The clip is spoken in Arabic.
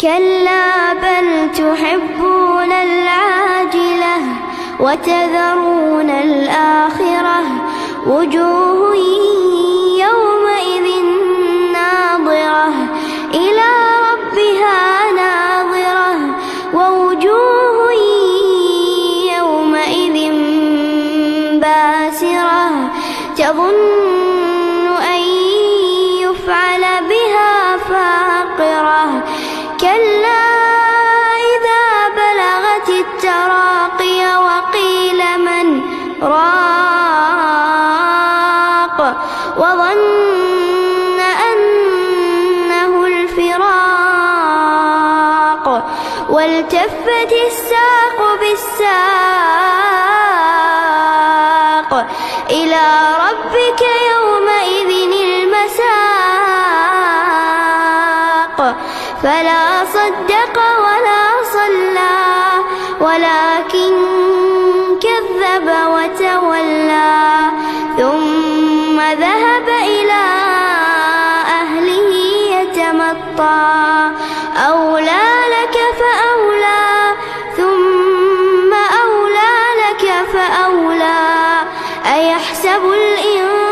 كلا بل تحبون العاجلة وتذرون الآخرة وجوه يومئذ ناظرة إلى ربها ناظرة ووجوه يومئذ باسرة تظن أن يفعل بها فاقرة كلا إذا بلغت التراقي وقيل من راق وظن أنه الفراق والتفت الساق بالساق إلى ربك يومئذ المساق فلا صدق ولا صلى ولكن كذب وتولى ثم ذهب إلى أهله يتمطى أولى لك فأولى ثم أولى لك فأولى أيحسب الإنسان